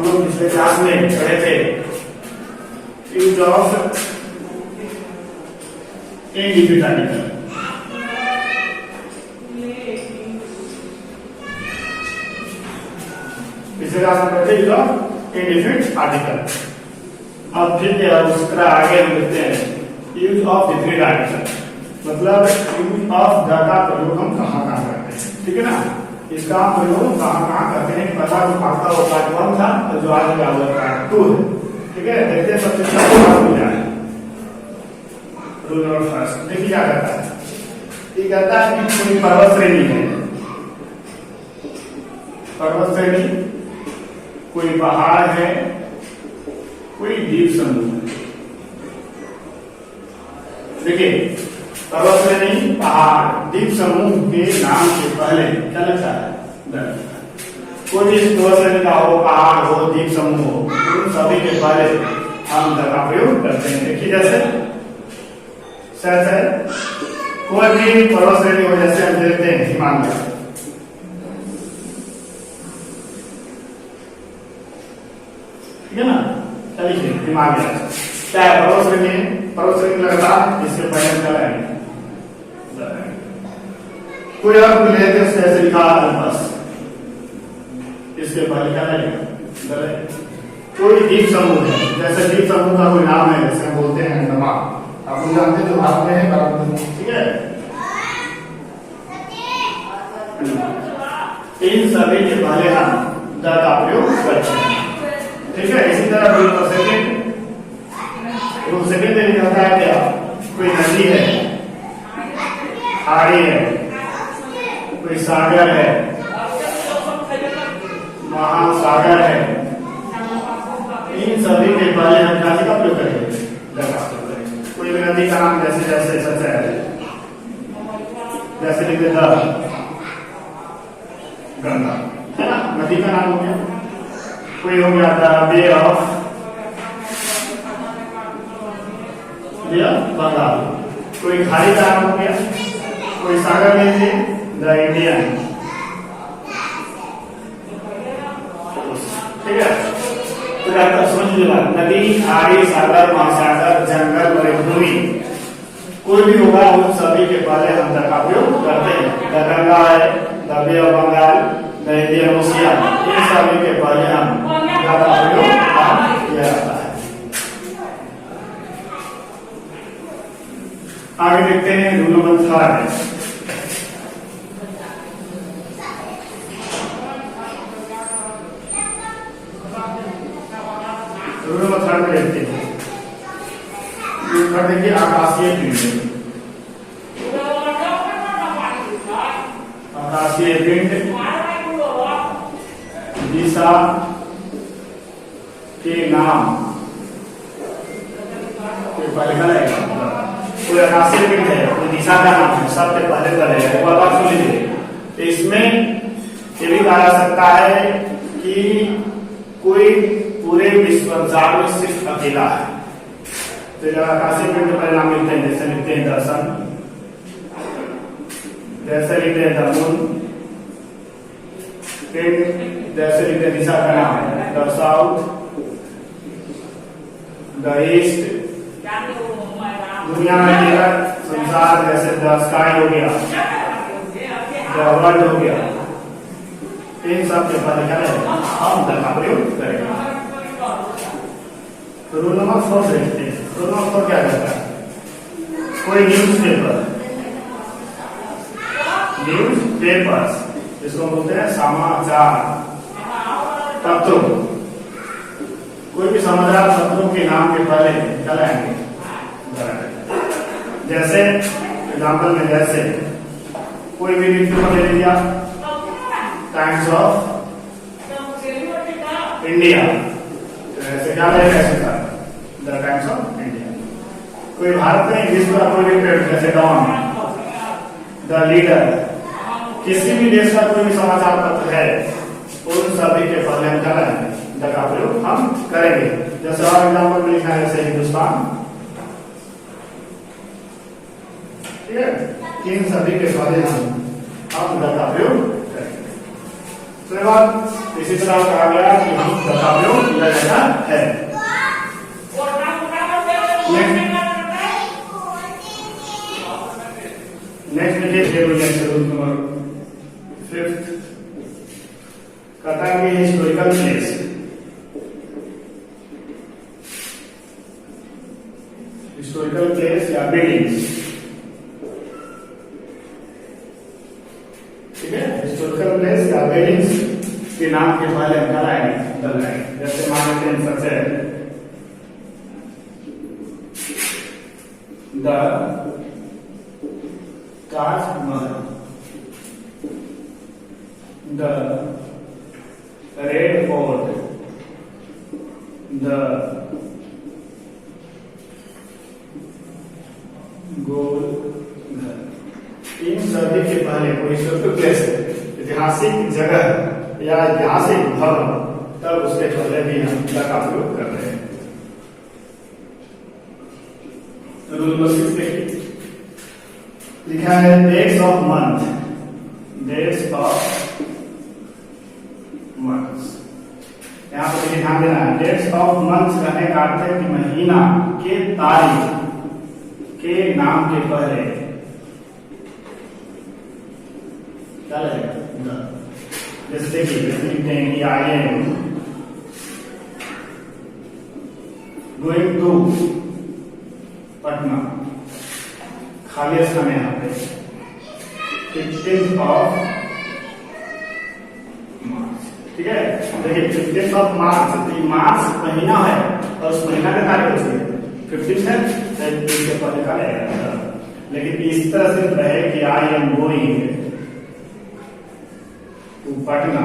हम लोग पिछले क्लास में पढ़े थे यूज ऑफ इंडिफिनिट आर्टिकल। पिछले क्लास में पढ़े थे यूज ऑफ इंडिफिनिट आर्टिकल। अब फिर उसका आगे हम लिखते हैं यूज ऑफ डिफिनिट आर्टिकल, मतलब यूज ऑफ द का प्रयोग हम कहाँ कहाँ करते हैं, ठीक है ना। इसका प्रयोग कहाँ कहाँ करते हैं पता तो आपका वो पार्ट 1 था, तो जो आज का वो पार्ट 2 है, ठीक है। देखते हैं सबसे पहले हो जाए रूल नंबर फर्स्ट। देखिए क्या कहता है, ये कहता है कि कोई पर्वत श्रेणी है, पर्वत श्रेणी, कोई पहाड़ है, कोई द्वीप समूह है। देखिए पर्वत श्रेणी, पहाड़, द्वीप समूह के नाम से पहले क्या लगता है? कोई भी पर्वत श्रेणी का हो, पहाड़ हो, द्वीप समूह हो, उन सभी के पहले हम द का प्रयोग करते हैं। देखिए जैसे कोई भी पर्वत श्रेणी हो, जैसे हम देखते हैं हिमालय, ठीक है ना। चलिए हिमालय क्या है? पर्वत श्रेणी, पर्वत श्रेणी लगता है, इसके पहले क्या है? कोई और लेते हैं ऐसे लिखा बस, इसके पहले क्या लगेगा? कोई द्वीप समूह है, जैसे द्वीप समूह का कोई नाम है, जैसे हम बोलते हैं अंडमान, आप लोग जानते हैं जो भारत में है, ठीक है। इन सभी के पहले हम द का प्रयोग करते हैं, ठीक है। इसी तरह rule number second, rule second में कहता है क्या? कोई नदी है, खाड़ी है, कोई सागर है, महासागर है, इन सभी के पहले हम क्या का प्रयोग करेंगे? कोई भी नदी का नाम जैसे जैसे सच है, जैसे लिख देता गंगा, है ना, नदी का नाम हो गया। कोई हो गया था बे ऑफ बंगाल, कोई खाड़ी का नाम हो गया, कोई सागर लीजिए द इंडियन, ठीक है। तो डॉक्टर समझ लीजिएगा, नदी, खाड़ी, सागर, महासागर, जंगल, मरुभूमि, कोई भी होगा उन सभी के पहले हम द का प्रयोग करते हैं। द गंगा है, the bay of Bengal, the Indian ocean, इन सभी के पहले हम द का प्रयोग किया जाता है। आगे देखते हैं रूल नंबर 3। रूल नंबर 3 में देखते हैं, देखिए आकाशीय पिंड, आकाशीय पिंड दिशा के नाम के पहले क्या लगेगा? कोई आकाशीय पिंड है, कोई दिशा का नाम है, सबसे पहले करेगा। एक बात सुन लीजिए, तो इसमें ये भी कहा जा सकता है कि कोई पूरे विश्व संसार में सिर्फ अकेला है। तो जब आकाशीय पिंड का नाम लिखते हैं, जैसे लिखते हैं दर्शन, जैसे लिखते हैं दर्शन, जैसे लिखते हैं दिशा का नाम है द साउथ, द ईस्ट, दुनिया में पूरा संसार, जैसे द स्काई हो गया, द वर्ल्ड हो गया, इन सब के पहले क्या है? हम द का प्रयोग करेंगे। तो रूल नंबर 4 देखते हैं। रूल नंबर 4 क्या कहता है? कोई न्यूज पेपर, न्यूज पेपर्स, इसको बोलते हैं समाचार पत्रों, कोई भी समाचार पत्रों के नाम के पहले क्या लाएंगे? जैसे एग्जाम्पल में, जैसे कोई भी न्यूज पेपर ले लिया, टाइम्स ऑफ इंडिया, ऐसे क्या लगेगा? ऐसे द टाइम्स ऑफ इंडिया। कोई भारत में इंग्लिश का कोई भी पेपर, जैसे डॉन, द लीडर, किसी भी देश का कोई भी समाचार पत्र है, उन सभी के पहले हम क्या करेंगे? द का प्रयोग हम करेंगे। जैसे और एग्जाम्पल में लिखा है, जैसे हिंदुस्तान, ठीक है, इन सभी के पहले हम द का प्रयोग करेंगे। उसके बाद इसी तरह कहा गया कि हम द का प्रयोग किया जाता है। नेक्स्ट देखिए रूल नंबर 5 कहता है कि हिस्टोरिकल प्लेस, हिस्टोरिकल प्लेस या बिल्डिंग्स, ठीक है, हिस्टोरिकल प्लेस या बिल्डिंग्स के नाम के पहले डलाएंगे। जैसे मान लेते हैं सबसे the Taj Mahal, the red fort, the goal घर। इन सभी के पहले कोई हिस्टोरिकल प्लेस, ऐतिहासिक जगह या ऐतिहासिक भवन, तब उसके पहले भी हम द का प्रयोग कर रहे हैं। रूल नंबर 6 देखिए, लिखा है dates of month, dates of months. यहाँ पर देखिए ध्यान देना है, डेट्स ऑफ मंथ्स कहने का अर्थ है कि महीना के तारीख के नाम के पहले क्या लगेगा। जैसे देखिए लिखते हैं कि I am going to Patna, खाली स्थान है यहाँ पे 15th ऑफ मार्च, ठीक है। देखिए 15th ऑफ मार्च, तो मार्च महीना है और उस महीना का तारीख होती है 15 है, इसके पहले का रहेगा। लेकिन इस तरह से रहे कि I am going to Patna,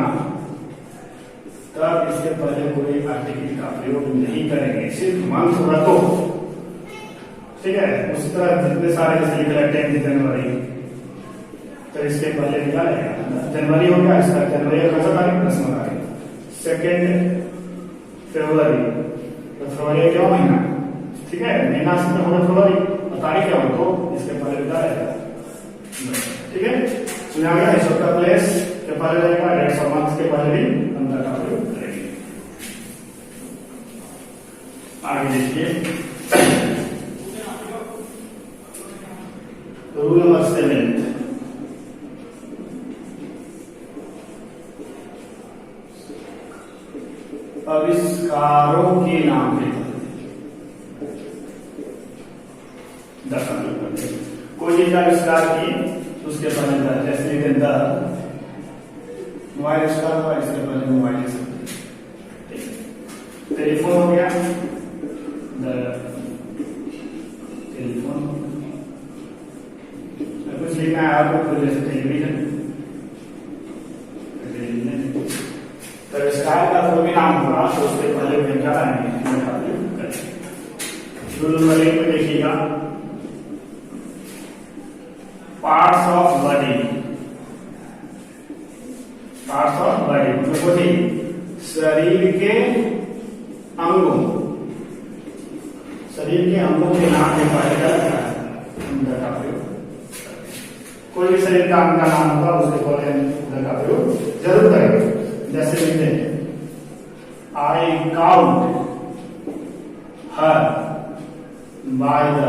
तब इसके पहले कोई आर्टिकल का प्रयोग नहीं करेंगे, सिर्फ मंथ होगा तो, ठीक है। उस तरह जितने सारे जैसे लिखा है 10 जनवरी, तो इसके पहले क्या रहेगा, जनवरी हो गया, इसका जनवरी का कौन सा तारीख, 10वां तारीख। 2 फरवरी, तो फरवरी क्या महीना, ठीक है, महीना से होगा फरवरी, और तारीख क्या हो तो इसके पहले क्या रहेगा, ठीक है। सुना गया हिस्टोरिकल प्लेस के पहले रहेगा, डेट्स ऑफ मंथ्स के पहले भी हम द का प्रयोग करेंगे। आगे देखिए रूल नंबर 7, आविष्कारों के नाम के कोई चीज का आविष्कार की उसके पहले, जैसे द मोबाइल आविष्कार हुआ, इसके पहले मोबाइल, टेलीफोन हो गया, टेलीफोन। कुछ लिखना है आपको, जैसे टेलीविजन, तो आविष्कार का कोई भी नाम होगा तो उसके पहले में क्या आएंगे। रूल नंबर 1 में देखिएगा, parts of body, parts of body मतलब शरीर के अंगों, शरीर के अंगों के नाम के पहले क्या लगता है, का प्रयोग। कोई भी शरीर का अंग का नाम होगा उसके पहले द का प्रयोग जरूर करेंगे। जैसे लिखते हैं I count her by the,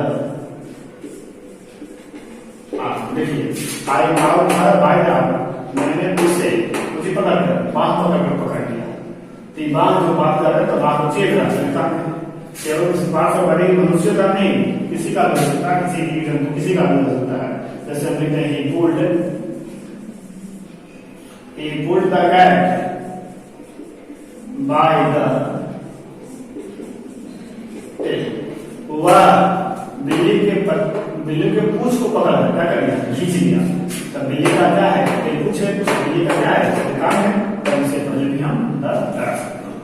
देखिए I count her by the, मैंने उसे उसी पकड़ कर बात पकड़ लिया, तो बात जो बात कर रहे हैं तो बात को चेक रहा है, केवल पार्ट ऑफ बॉडी मनुष्य का नहीं, किसी का भी हो सकता है, किसी भी जंतु किसी का भी हो सकता है। जैसे हम लिखते हैं he pulled the cat by the tail, वह बिल्ली के पूंछ को पकड़ा, क्या कर दिया, खींच दिया। तब बिल्ली का क्या है, टेल पूंछ है, बिल्ली का क्या है, काम है, तो इससे पहले भी हम द लगा सकते हैं।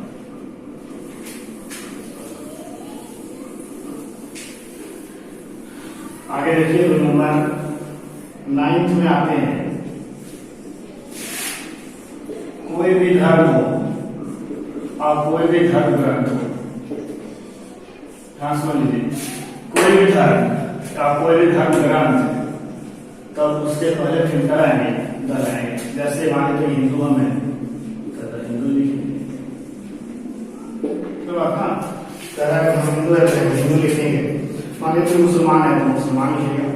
आगे देखिए रूल नंबर 9 में आते हैं, कोई भी धर्म हो और कोई भी धर्म ग्रंथ हो, ध्यान समझ लीजिए, कोई भी धर्म या कोई भी धर्म ग्रंथ, तब उसके पहले फिर कराएंगे द लाएंगे। जैसे मान लीजिए हिंदुओं में तो बात ना कह रहा है हम हिंदू है तो हिंदू लिखेंगे, मान लीजिए मुसलमान है तो मुसलमान लिखेगा।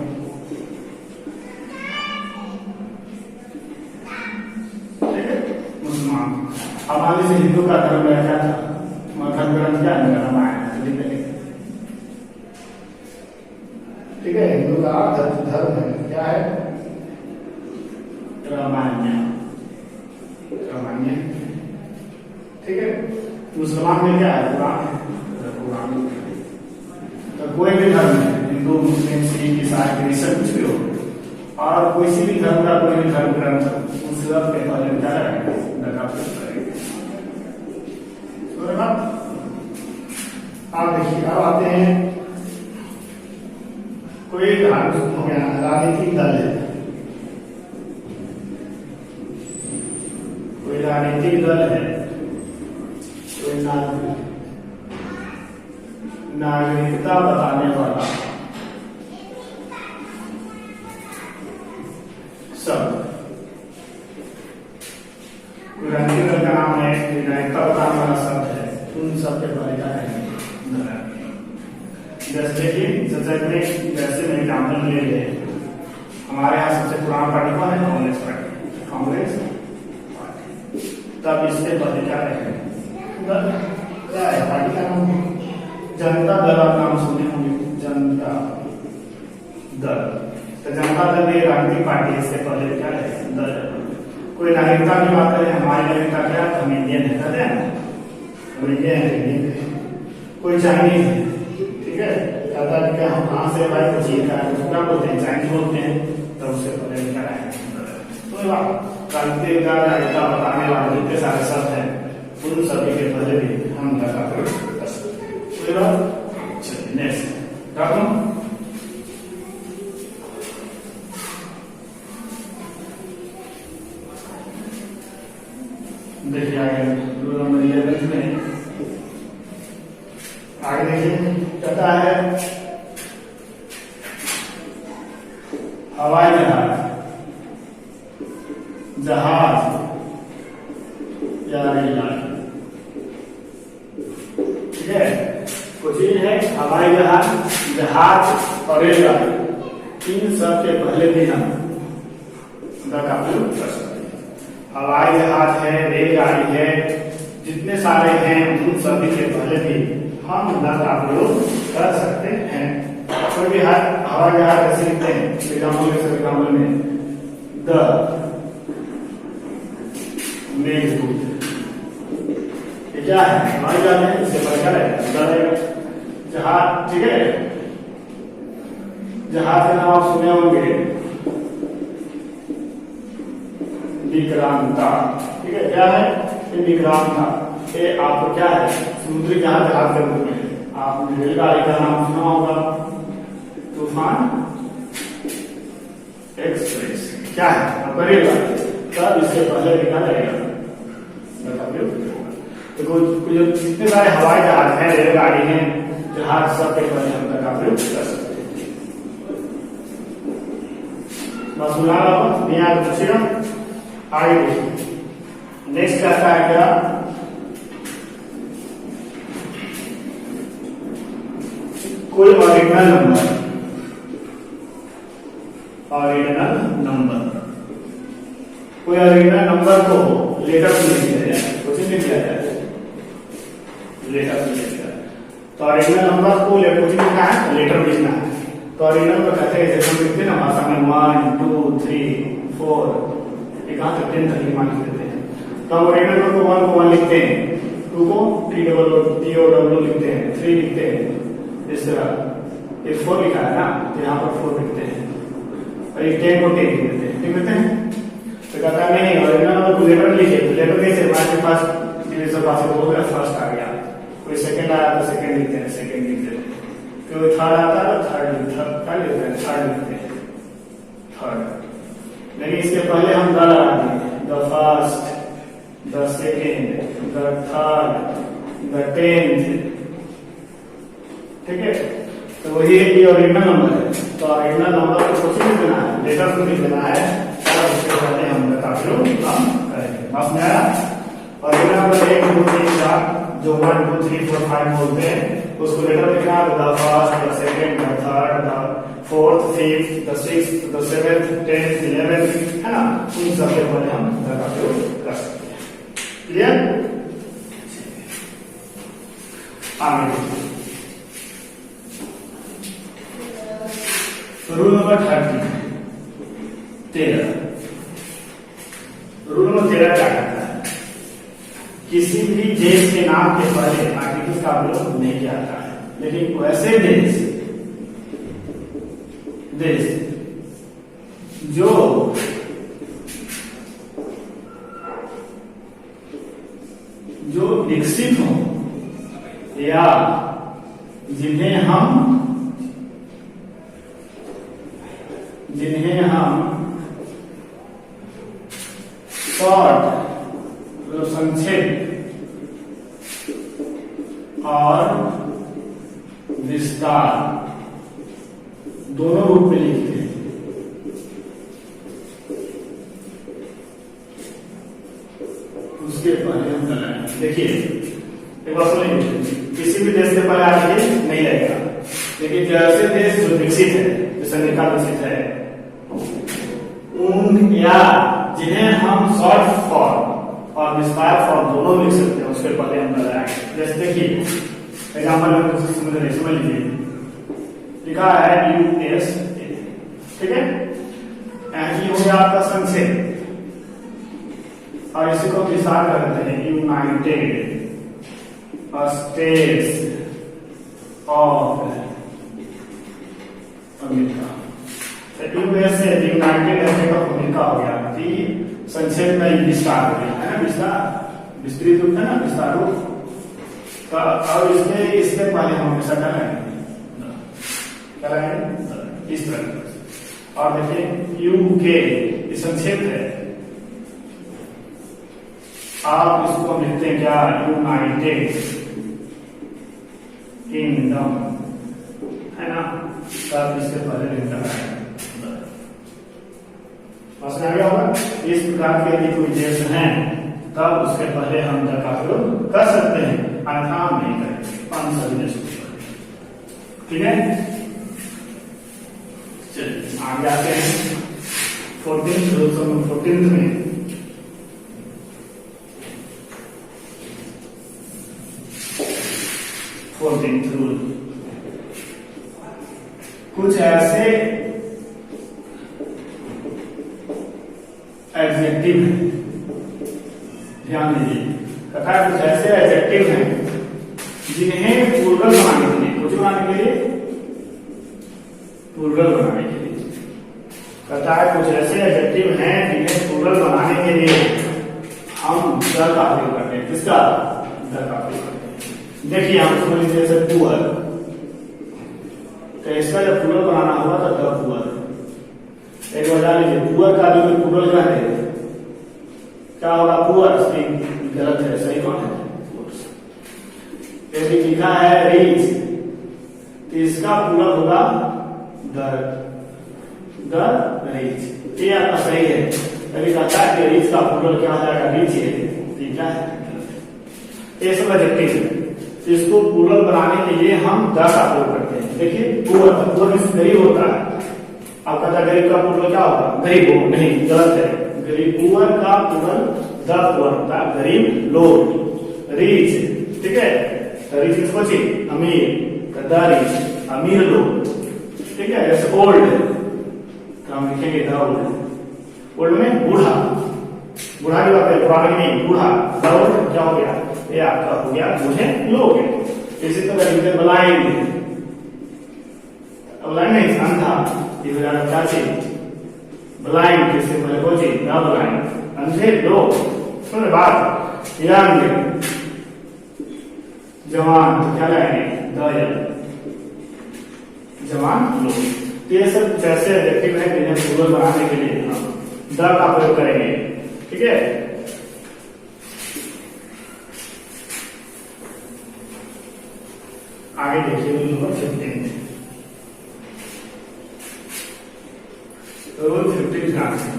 ठीक है, मुसलमान। अब मान लीजिए हिंदू का धर्म क्या था, धर्म ग्रंथ क्या है, रामायण लिख देंगे। ठीक है, हिंदू का धर्म है क्या है, रामायण। ठीक है, मुसलमान में क्या है, कुरान है, कुरान। तो कोई भी धर्म है, हिंदू मुस्लिम सिख ईसाई क्रिश्चियन कुछ भी हो, और किसी भी धर्म का कोई भी धर्म ग्रंथ उस सब के पहले क्या रहेगा, आप देखिए। अब आते हैं कोई धार्मिक हो गया, राजनीतिक दल है, कोई राजनीतिक दल है, कोई नागरिकता बताने वाला सब, कोई राजनीतिक दल का नाम है, नागरिकता बताने वाला शब्द है, उन सब के बारे में जैसे कि जैसे मैं एग्जाम्पल ले ले, हमारे यहाँ सबसे पुराना पार्टी कौन है, कांग्रेस पार्टी। कांग्रेस पार्टी, तब इससे पहले क्या है, क्या है पार्टी का नाम, जनता दल। आप नाम सुने होंगे, जनता दल। तो जनता दल ये राजनीतिक पार्टी, इससे पहले क्या है, दल। कोई नागरिकता की बात करें, हमारी नागरिकता क्या है, हम इंडियन है, कहते हैं हम इंडियन है। कोई चाइनीज है, ठीक है, कहता है कि हम कहाँ से भाई, कुछ ये क्या बोलते हैं, चाइनीज बोलते हैं, तो उससे पहले क्या है, तो नागरिकता बताने वाले जितने सारे शब्द हैं, उन सभी के पहले भी हम लगा कर सकते हैं। चलिए नेक्स्ट रकम। देखिए आगे रूल नंबर 11 में आगे देखिए कहता है हवाई जहाज, जहाज या रेलगाड़ी। ठीक है, कुछ चीज है हवाई जहाज, जहाज और रेलगाड़ी, इन सब के पहले भी हम का प्रयोग कर सकते हैं। हवाई जहाज है, रेलगाड़ी है, जितने सारे हैं उन सभी के पहले भी हम द का प्रयोग कर सकते हैं। कोई भी हवाई जहाज ऐसे लिखते हैं, एग्जाम्पल में द मेघदूत, ये क्या है, हवाई जहाज है, इससे पहले क्या रहेगा, जहाज। ठीक है, जहाज का नाम आप सुने होंगे, विक्रांता। ठीक है, क्या है ये, विक्रांता। ये आपको क्या है, समुद्री जहाज के रूप में। आपने रेलगाड़ी का नाम सुना होगा, तूफान एक्सप्रेस। क्या है आपका रेलगाड़ी, तब इससे पहले क्या रहेगा, तो जितने सारे हवाई जहाज है, रेलगाड़ी है, जहाज, सब के पहले हम का प्रयोग कर सकते हैं। बस सुना नहीं आगे पूछेगा, आगे देखिए। नेक्स्ट कहता है क्या, कोई ऑर्डिनल नंबर, ऑर्डिनल नंबर, कोई ऑर्डिनल नंबर को लेटर से लिख दिया जाए, कुछ लिख दिया जाए, लेटर से लिख दिया। तो ऑर्डिनल नंबर को कुछ लिखना है, लेटर लिखना है। तो ऑर्डिनल को कहते हैं, जैसे हम लिखते हैं ना भाषा में 1 2 3 4, कहां तक 10 तक मान लिखते हैं। तो हम ऑर्डिनल नंबर को 1 को 1 लिखते हैं, 2 को TOW लिखते हैं, 3 लिखते हैं, इस तरह। ये 4 लिखा है ना, तो यहाँ पर 4 लिखते हैं, और ये 10 को 10 लिख देते हैं। ठीक लिखते हैं, तो कहता है नहीं ऑर्डिनल नंबर को लेटर लिखे, तो लेटर कैसे, हमारे पास डिवीजन पास हो गया, फर्स्ट आ गया, कोई सेकंड आया तो सेकंड लिखते हैं, सेकंड लिख देते हैं, कोई थर्ड आता है तो थर्ड लिखते हैं, थर्ड लिखते हैं, थर्ड। लेकिन इसके पहले हम द लगा देंगे, the first, the second, the third, the 10th। ठीक है, तो वही है, ये ऑर्डिनल नंबर है। तो ऑर्डिनल नंबर को कुछ नहीं देना है, लेटर को नहीं देना है, और उसके पहले हम द का प्रयोग हम करेंगे। बस में आया, और बिना नंबर 1 2 3 4 जो 1 2 3 4 5 बोलते हैं उसको लेटर लिखना है, the first, the second, the third, the fourth, fifth, the sixth, the seventh, 10th, 11th, है ना, उन सब के बारे हम द का प्रयोग कर सकते हैं। क्लियर? आगे रूल नंबर 13 रूल नंबर 13 क्या कहता है? किसी भी देश के नाम के पहले आर्टिकल का प्रयोग नहीं किया जाता है, लेकिन वैसे देश जो विकसित हो या जिन्हें हम शॉर्ट संक्षेप और विस्तार दोनों रूप में लिखते हैं। उसके पहले हम लगाएं। देखिए एक बात सुनिए, किसी भी देश से पहले आगे नहीं रहेगा, लेकिन जैसे देश जो विकसित है, जैसे अमेरिका विकसित है, उन या जिन्हें हम शॉर्ट फॉर्म और विस्तार फॉर्म दोनों लिख सकते हैं, उसके पहले हम लगाएंगे। जैसे देखिए एग्जाम्पल में समझ लीजिए, लिखा है USA, ठीक है, ये हो गया आपका संक्षेप, और इसी को विस्तार करते हैं United states of America. USA United state of America हो गया, संक्षेप में विस्तार हो गया, है ना, विस्तृत रूप है ना, विस्तार रूप। और इसके पहले हम हमेशा कराएंगे इस तरह। और देखिए यूके संक्षेप है, आप इसको लिखते हैं क्या, यूनाइटेड किंगडम, है ना, तब इसके पहले लिखना है। समझ आ गया होगा? इस प्रकार के यदि कोई देश हैं तब उसके पहले हम द का प्रयोग कर सकते हैं, अन्यथा हम नहीं करेंगे। सभी देशों के, ठीक है। चलिए आगे आते हैं 14th में। रूल कुछ ऐसे एडजेक्टिव है, ध्यान दीजिए, तथा कुछ ऐसे एडजेक्टिव हैं जिन्हें प्लूरल बनाने के लिए, कुछ बनाने के लिए, प्लूरल बनाने के लिए, तथा कुछ ऐसे एडजेक्टिव हैं जिन्हें प्लूरल बनाने के लिए हम द का प्रयोग करते हैं। किसका? द का प्रयोग करते हैं। देखिए हम समझ लीजिए जैसे पुअर, तो इसका जब प्लूरल बनाना होगा तो द पुअर। एक बजा लीजिए, पुअर का भी प्लूरल क्या है, क्या होगा, पुअर। गलत है, सही कौन है? यदि लिखा है रिच, तो इसका प्लूरल होगा द रिच। ये आपका सही है। यदि कहता है कि रिच का प्लूरल क्या हो जाएगा, रिच है, ठीक है, ये सब एडजेक्टिव है। इसको प्लूरल बनाने के लिए हम द का प्रयोग करते हैं। देखिए पुअर गरीब होता है, आप कहता गरीब का प्लूरल क्या होगा, गरीब हो, नहीं, गलत है। गरीब पुअर का प्लूरल द पुअर होता है, गरीब लोग। रिच, ठीक है, रिच किसको चाहिए, अमीर, द रिच, अमीर लोग, ठीक है। जैसे ओल्ड, हम लिखेंगे द ओल्ड। ओल्ड में बूढ़ा, बूढ़ा की बात है, पुराना नहीं, बूढ़ा। द ओल्ड क्या हो गया, ये आपका हो गया बूढ़े लोग। इसी तरह लिखते ब्लाइंड, ब्लाइंड नहीं, अंधा, ये हो जाएगा क्या चीज, ब्लाइंड, किससे पहले को चीज, न ब्लाइंड, अंधे लोग। सुन बात, यंग, जवान, क्या लगाएंगे, द यंग, जवान लोग। ये सब जैसे एडजेक्टिव है जिन्हें प्लूरल बनाने के लिए हम द का प्रयोग करेंगे, ठीक है। आगे देखिए रूल नंबर 15। रूल 15 ध्यान से,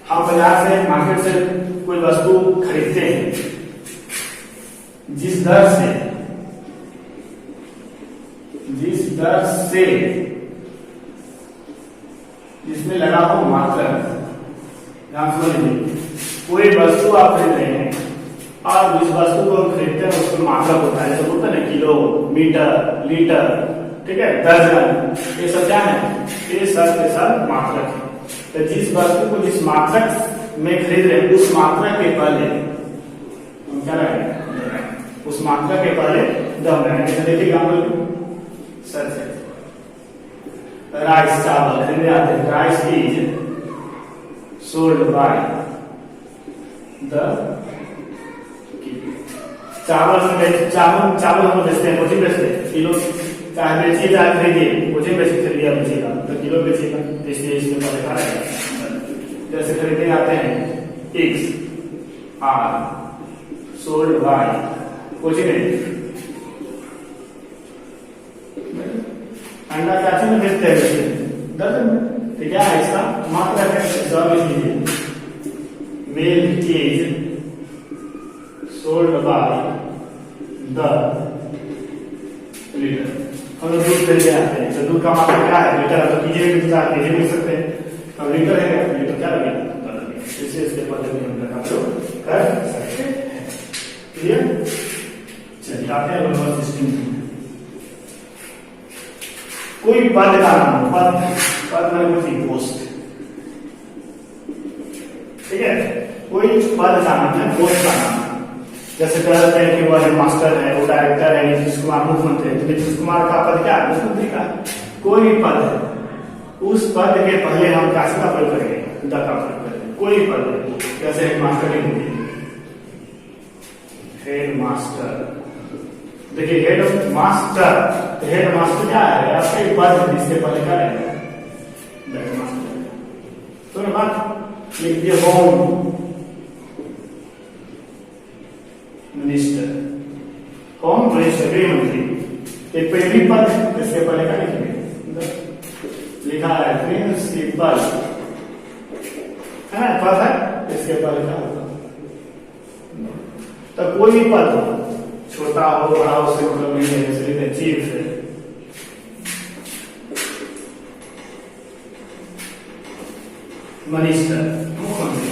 हम बाजार से, मार्केट से कोई कोई वस्तु खरीदते हैं, जिस दर से जिसमें लगा हो मात्रक, ध्यान समझ लीजिए, कोई वस्तु आप खरीद रहे हैं और जिस वस्तु को हम खरीदते हैं उसमें मात्रक होता है, जैसे होता है ना किलो, मीटर, लीटर, ठीक है, दर्जन, ये सब क्या है, ये सब के सब मात्रक है। तो जिस वस्तु को जिस मात्रक में खरीद रहे हैं उस मात्रक के पहले हम क्या लगाएंगे, उस मात्रक के पहले दम लगाएंगे। देखिए सच है, राइस चावल खरीदे आते हैं, rice is sold by the, चावल हम बेचते हैं, कोचिंग बेचते हैं, किलो चाहे बेचिए चाहे खरीदिए, कोचिंग खरीदिए बेचेगा तो किलो बेचेगा, इसलिए इसमें लिखा रहेगा। जैसे खरीदे आते हैं eggs are sold by, coaching अंडा क्या चीज में बेचते हैं, दर्जन में, तो क्या है इसका मात्रा है, जवाब लीजिए milk is sold by the litre. हम लोग दूध खरीदे आते हैं तो दूध का मात्रा क्या है, लीटर, तो केजी में केजी मिल सकते हैं, अब लीटर है, लीटर क्या लगेगा, इसके पद्धति हम कर सकते हैं। क्लियर, चलिए आते हैं नंबर 16। कोई पद का नाम, पद में कुछ पोस्ट, ठीक है, कोई पद का नाम है, पोस्ट का नाम, जैसे कहते हैं कि वो हेडमास्टर है, वो डायरेक्टर है, नीतीश कुमार मुख्यमंत्री है, तो नीतीश कुमार का पद क्या है, मुख्यमंत्री का। कोई भी पद है, उस पद के पहले हम कैसे का प्रयोग करेंगे, द का प्रयोग करेंगे। कोई पद है, जैसे हेडमास्टर की, हेडमास्टर, देखिए हेडमास्टर, तो हेडमास्टर क्या है, आपका एक पद जिसके पहले क्या रहेगा, हेडमास्टर। तो बात लिख दिया, होम मिनिस्टर, होम मिनिस्टर, गृह मंत्री, एक पहली पद है, इसके पहले क्या लिखेंगे, लिखा है प्रिंसिपल, है पद है, इसके पहले क्या होगा, तो कोई भी पद हो, छोटा हो बड़ा हो, उससे मतलब नहीं है, जैसे लिखते चीफ है, मिनिस्टर, मुख्यमंत्री,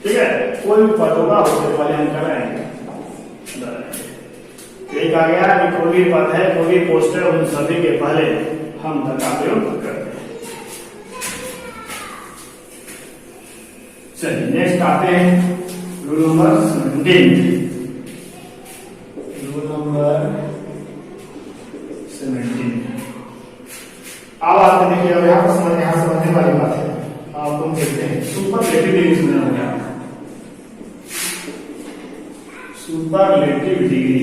ठीक है, कोई भी पद होगा उससे पहले हम कराएंगे। एक आ गया कि कोई भी पद है, कोई भी पोस्ट है, उन सभी के पहले हम द का प्रयोग करते हैं। चलिए नेक्स्ट आते हैं रूल नंबर 17। रूल नंबर 17 अब आते हैं, देखिए यहाँ पर समझने वाली बात है, आप तुम देखते हैं सुपरलेटिव डिग्री सुना होगा, सुपरलेटिव डिग्री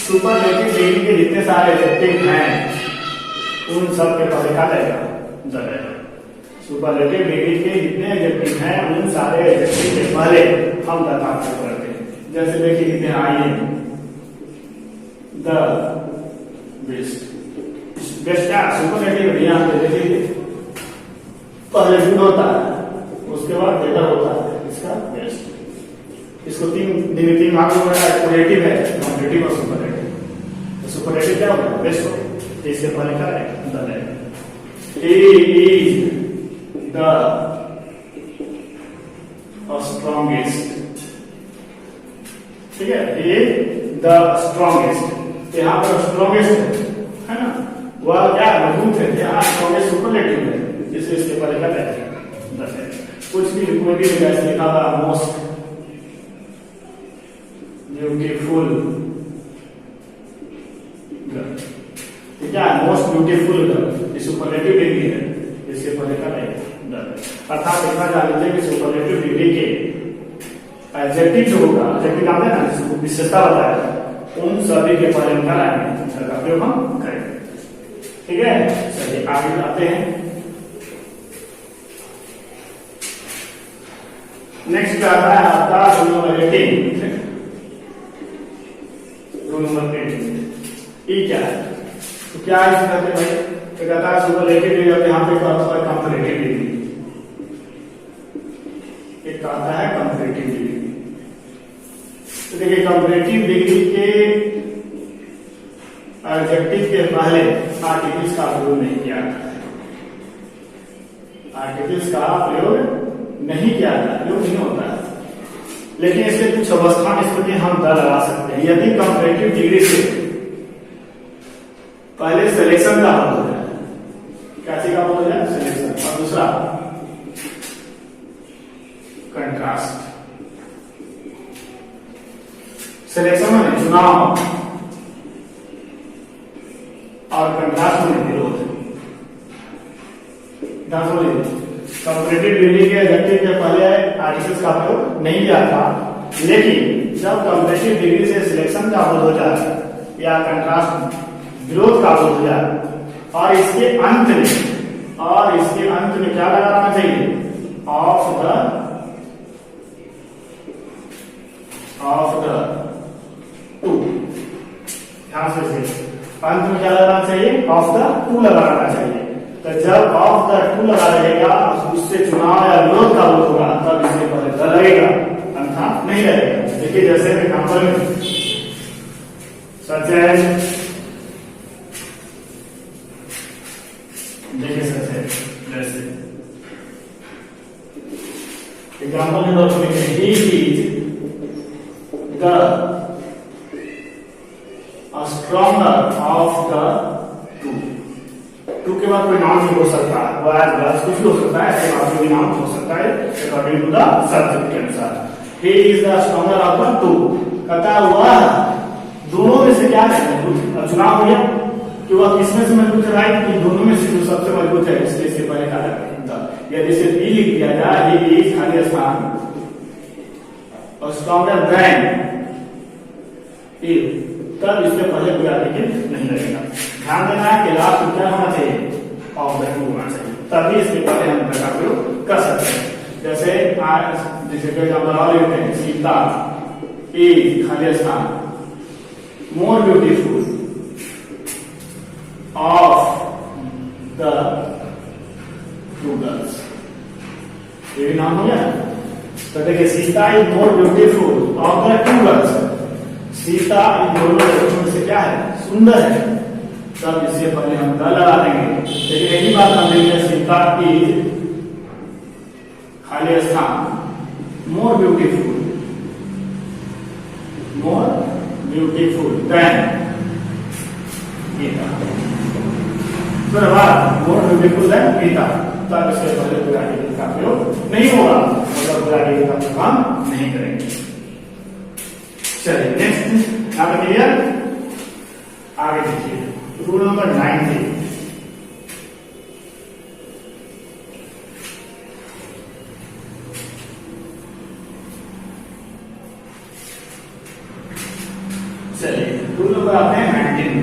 सुपरलेटिव डिग्री के जितने सारे एडजेक्टिव हैं उन सब के पहले क्या रहेगा, द रहेगा। सुपरलेटिव डिग्री के जितने एडजेक्टिव हैं उन सारे एडजेक्टिव के पहले हम द का प्रयोग करते हैं। जैसे देखिए कितने आइए, द बेस्ट, बेस्ट क्या सुपरलेटिव है, यहाँ पे देखिए पहले गुड होता है, उसके बाद बेटर होता है, इसका बेस्ट। इसको तीन भाग में बना, सुपरलेटिव है, कॉम्परेटिव और सुपरलेटिव। तो सुपरलेटिव क्या होगा, बेस्ट हो, तो इसके पहले क्या है, द है। He is the strongest, ठीक है, he is the strongest, यहाँ पर स्ट्रॉन्गेस्ट है ना, वह क्या मजबूत है, यहाँ स्ट्रॉन्गेस्ट सुपरलेटिव है, जिससे इसके पहले क्या है, द है। कुछ भी कोई भी जैसे लिखा हुआ मोस्ट ब्यूटीफुल, क्या है, मोस्ट ब्यूटीफुल गर्ल, ये सुपरलेटिव डिग्री है, इसके पहले क्या है, द। अर्थात इतना जान लीजिए कि सुपरलेटिव डिग्री के एडजेक्टिव जो होगा, एडजेक्टिव नाम है ना, जिसको विशेषता बताया, उन सभी के पहले हम क्या लाएंगे, द का प्रयोग हम करेंगे। ठीक है, चलिए आगे आते हैं। नेक्स्ट आता है आपका रूल नंबर 18। रूल नंबर 18 ये क्या है, तो क्या है इसका भाई, तो कहता है सुपरलेटिव डिग्री, अब यहाँ पे कंपैरेटिव डिग्री, एक आता है कंपैरेटिव डिग्री। तो देखिए कंपैरेटिव डिग्री के एडजेक्टिव के पहले आर्टिकल्स का प्रयोग नहीं किया जाता है, आर्टिकल्स का प्रयोग नहीं किया जाता, प्रयोग नहीं होता है। लेकिन इसके कुछ अवस्था स्थिति हम द लगा सकते हैं। यदि कंपैरेटिव डिग्री से पहले सिलेक्शन का हो जाए, कैसे का हो जाए सिलेक्शन, और दूसरा कंट्रास्ट। सिलेक्शन में चुनाव और कंट्रास्ट में विरोध। कंपैरेटिव डिग्री के एडजेक्टिव के पहले आर्टिकल्स का प्रयोग नहीं किया था, लेकिन जब कंपैरेटिव डिग्री से सिलेक्शन का बोध हो जाए या कंट्रास्ट विरोध का बोध हो जाए, और इसके अंत में क्या लगाना चाहिए, ऑफ द टू। ध्यान से अंत में क्या लगाना चाहिए, ऑफ द टू लगाना चाहिए। तो जब ऑफ द टू लगा रहेगा, उससे चुनाव या विरोध का बोध होगा, तब इससे पहले द लगेगा, अन्यथा नहीं लगेगा। देखिए जैसे एग्जाम्पल में सच है, देखिए सच है, जैसे एग्जाम्पल में दोस्तों लिखे he is the stronger of the two. Two के बाद कोई नाम भी हो सकता है, वो एज वेल कुछ भी हो सकता है, ऐसे बात भी नाम हो सकता है अकॉर्डिंग टू द सब्जेक्ट के अनुसार। ही is the stronger of the to, कहता हुआ दोनों में से क्या है, चुनाव हो गया कि वह किसमें से मजबूत है, कि दोनों में से जो सबसे मजबूत है, इससे पहले क्या है, यदि इसे बी लिख दिया जाए, ही इज खाली स्थान और स्ट्रॉन्गर देन ए, तब इसके पहले कोई आर्टिकल नहीं लगेगा। ध्यान देना है कि लास्ट में क्या होना चाहिए, ऑफ द टू होना चाहिए, तभी इसके पहले हम का प्रयोग कर सकते हैं। जैसे एग्जाम्पल और लेते हैं, सीता इज खाली स्थान more beautiful of the two girls, ये भी नाम हो गया। तो देखिए Sita is more beautiful of the two girls, Sita इन दोनों लड़कियों में से क्या है, सुंदर है, तब इससे पहले हम द लगा देंगे। लेकिन यही बात हम देखेंगे, सीता इज खाली स्थान more beautiful than Gita, more beautiful than Gita, तब इससे पहले कोई आर्टिकल का प्रयोग नहीं होगा, मतलब कोई आर्टिकल का प्रयोग हम नहीं करेंगे। चलिए नेक्स्ट, यहाँ पे क्लियर, आगे देखिए रूल नंबर 9। चलिए रूल नंबर आते हैं 19।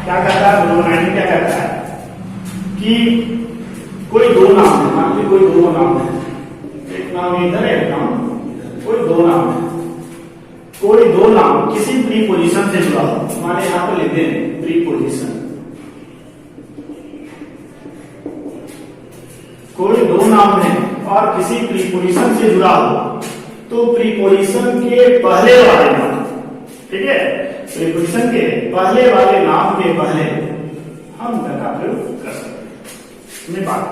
क्या कहता है रूल 19, क्या कहता है कि कोई दो नाम है, मान लीजिए कोई दो नाम है, एक नाम इधर है, एक नाम, कोई दो नाम है, कोई दो नाम किसी प्रीपोजिशन से जुड़ा हो, माने यहां पर लिखते हैं प्रीपोजिशन, कोई दो नाम है और किसी प्रीपोजिशन से जुड़ा हो, तो प्रीपोजिशन के पहले वाले नाम, ठीक है, प्रीपोजिशन के पहले वाले नाम के पहले हम द का प्रयोग कर सकते हैं। बात,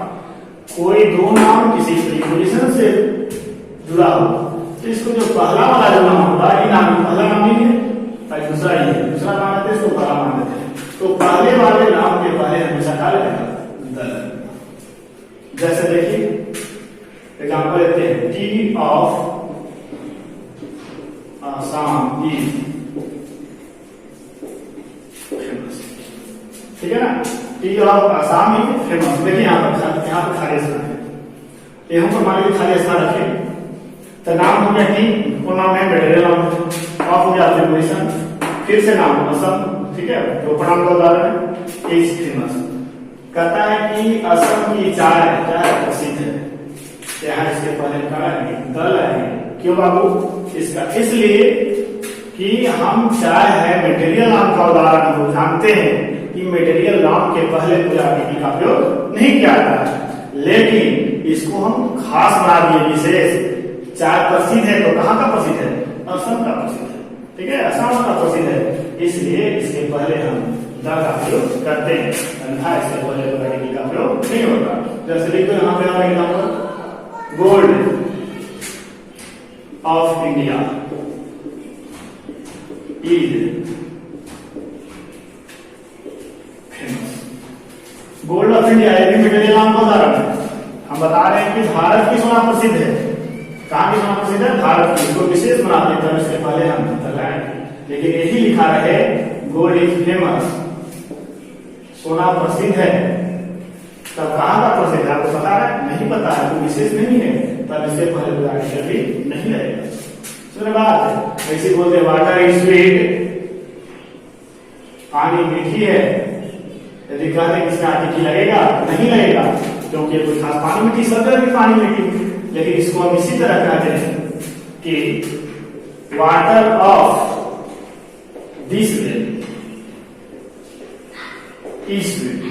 कोई दो नाम किसी प्रीपोजिशन से जुड़ा हो, तो इसको जो पहला वाला जो नाम होगा, ये नाम पहला नाम नहीं है, दूसरा ही है, दूसरा नाम है, इसको पहला मान देते हैं। तो पहले वाले नाम के पहले हमेशा क्या लगेगा, द। जैसे देखिए एग्जाम्पल लेते हैं, T of Assam is famous, ठीक है ना, T of Assam is famous. देखिए यहाँ पर खाली स्थान है, ये हम तो मान लीजिए खाली स्थान रखें, तो नाम हो गया टी, को नाम है मेटेरियल नाम, ऑफ हो गया प्रीपोजिशन, फिर से नाम असम, ठीक है, तो प्रणाम का उदाहरण है, इज फेमस। कहता है कि असम की चाय क्या है, प्रसिद्ध है, यहाँ इसके पहले क्या है, द है। क्यों बाबू, इसका इसलिए कि हम चाय है मटेरियल नाउन का उदाहरण हम जानते हैं कि मटेरियल नाउन के पहले कोई आर्टिकल का प्रयोग नहीं किया जाता है, लेकिन इसको हम खास बना दिए विशेष। चाय प्रसिद्ध है तो कहाँ का प्रसिद्ध है? असम का प्रसिद्ध है, ठीक है, असम का प्रसिद्ध है, इसलिए इसके पहले हम द का प्रयोग करते हैं, अन्यथा इसके पहले कोई आर्टिकल का प्रयोग नहीं होता। जैसे लिखो यहाँ पे हमारा example, gold of India is famous. Gold of India ये भी मटेरियल नाम का उदाहरण है। हम बता रहे हैं कि भारत की सोना प्रसिद्ध है। कहाँ की सोना प्रसिद्ध है? भारत की। इसको विशेष बना देते हैं, इसके पहले हम लगाएंगे, लेकिन यही लिखा रहे गोल्ड इज फेमस, सोना प्रसिद्ध है, तब कहाँ का प्रसिद्ध है आपको पता है? नहीं पता है, तो विशेष नहीं है, तब इससे पहले कोई आर्टिकल भी नहीं लगेगा। सुन बात, ऐसे बोलते वाटर इज स्वीट, पानी मीठी है, यदि कहते हैं इसमें आर्टिकल लगेगा? नहीं लगेगा, क्योंकि कोई खास पानी मीठी, सब तरह की पानी मीठी। लेकिन इसको हम इसी तरह कहते हैं कि water of this well is sweet,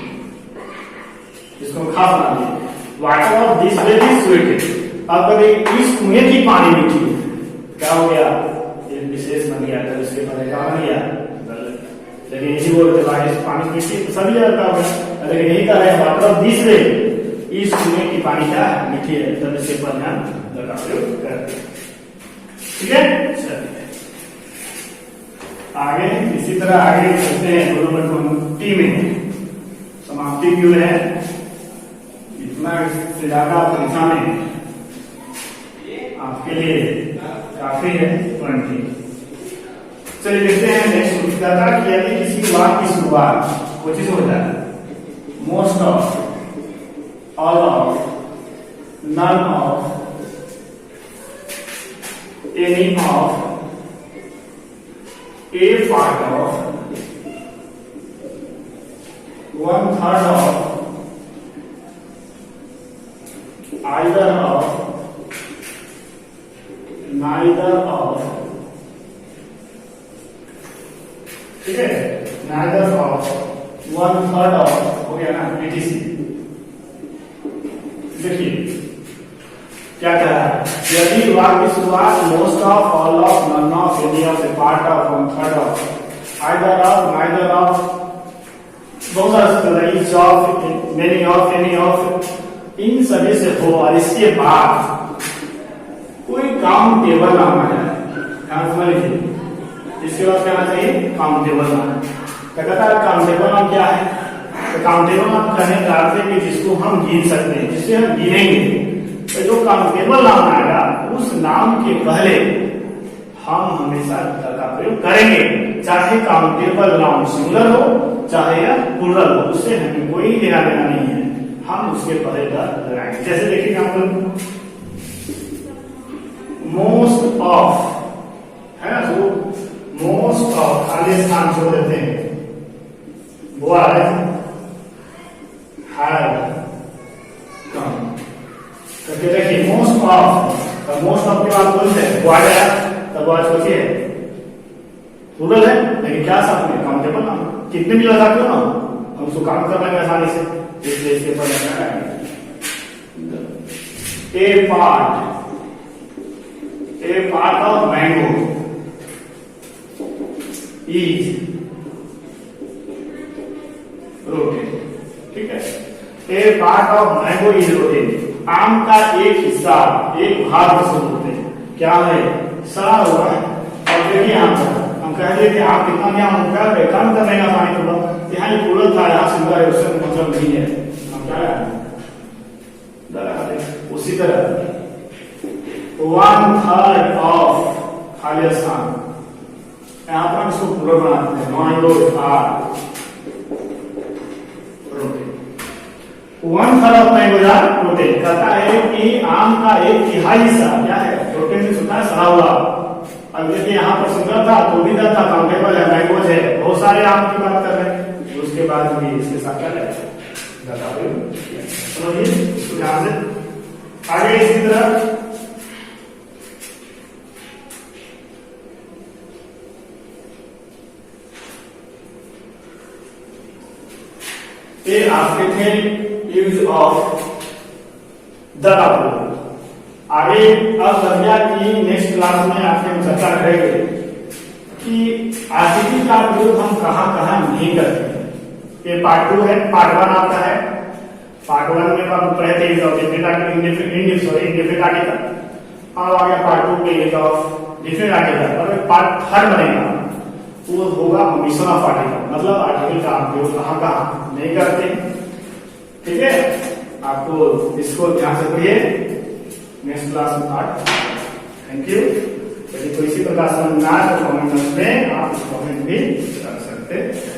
इसको खास बना दिए, water of this well is sweet. अब कभी इस कुएं की पानी मीठी, क्या हो गया? ये विशेष बन गया, तो इसके पहले क्या बन गया? लेकिन यही बोलते पानी मीठी तो सभी जगह का होगा, लेकिन यही कह रहे हैं वाटर ऑफ दिस वेल, इस कुएं की पानी क्या मीठी है, तब इसके पर ध्यान का प्रयोग करते हैं, ठीक है। चलिए आगे, इसी तरह आगे चलते हैं। दो नंबर टी में समाप्ति क्यों है? इतना से ज्यादा परीक्षा में आपके लिए काफी है 20। चलिए देखते हैं नेक्स्ट था कि यदि किसी वाक्य की शुरुआत वो चीज होता है most of, all of, none of, any of, a part of, 1/3 of, either of, neither of, ठीक है, neither of, 1/3 of, हो गया ना, etc। देखिए क्या कह रहा है? यदि वाक्य की शुरुआत most of, all of, none of, any of, a part of, 1/3 of, either of, neither of, बहुत सारे each of, many of, any of, इन सभी से हो और इसके बाद कोई काउंटेबल नाम है, ध्यान समझ लीजिए, इसके बाद क्या आना चाहिए? काउंटेबल नाम। कहता है काउंटेबल नाम क्या है? तो काउंटेबल नाम कहने का अर्थ है कि जिसको हम गिन सकते हैं, जिससे हम गिनेंगे। तो जो काउंटेबल नाम आएगा उस नाम के पहले हम हमेशा द का प्रयोग करेंगे, चाहे काउंटेबल नाउन सिंगुलर हो चाहे या प्लूरल हो, उससे हमें कोई लेना देना नहीं है, हम उसके पहले द लगाएंगे। जैसे देखिए एग्जाम्पल, मोस्ट ऑफ है ना, तो मोस्ट ऑफ खाली स्थान छोड़ देते हैं, वो आ रहा है देखिए मोस्ट ऑफ, मोस्ट ऑफ के बाद बोलते हैं वो आ गया, तब वो सोचिए प्लूरल है, लेकिन क्या साथ में काउंटेबल नाम, कितने भी लगा दो ना हम उसको काउंट कर लेंगे आसानी से, इसलिए इसके पर a part of mango is rotted, ठीक है, a part of mango is rotted. आम का एक हिस्सा, एक भाग से होते हैं, क्या है? सड़ा हुआ है। और देखिए यहाँ पर हम कह रहे थे आप कितना क्या हम कर रहे, कम करने का पानी थोड़ा, यहाँ ये पूरा था, यहाँ सुंदर है, उससे मतलब नहीं है, हम क्या है? उसी तरह 1/3 ऑफ खाली स्थान, यहाँ पर हम इसको पूरा बनाते हैं, 1/3 ऑफ मैंगो रोटेड। कहता है कि आम का 1/3 हिस्सा क्या है? रोटेड से होता है सड़ा हुआ। अब देखिए यहाँ पर सुंदर था तो भी था, काउंटेबल है, मैंगोज है, बहुत सारे आम की बात कर रहे हैं, उसके बाद भी इसके साथ क्या है? समझिए इसको ध्यान से। आगे इसी तरह ये आपके थे यूज ऑफ द का प्रयोग। आगे अब बढ़ गया कि नेक्स्ट क्लास में आपके हम चर्चा करेंगे कि आर्टिकल का प्रयोग हम कहाँ कहाँ नहीं करते हैं। ये पार्ट 2 है, पार्ट 1 आपका है। पार्ट 1 में हम पढ़े थे यूज ऑफ इंडेफिनिट आर्टिकल, अब आ गया पार्ट 2 पे यूज ऑफ डिफरेंट आर्टिकल, और पार्ट 3 बनेगा वो होगा ओमिशन ऑफ आर्टिकल, मतलब आर्टिकल का प्रयोग कहाँ कहाँ नहीं करते। ठीक है, आपको इसको ध्यान से पढ़िए, नेक्स्ट क्लास में पार्ट। Thank you. यदि कोई इसी प्रकार समझ ना आए तो कमेंट में आप कमेंट भी कर सकते हैं।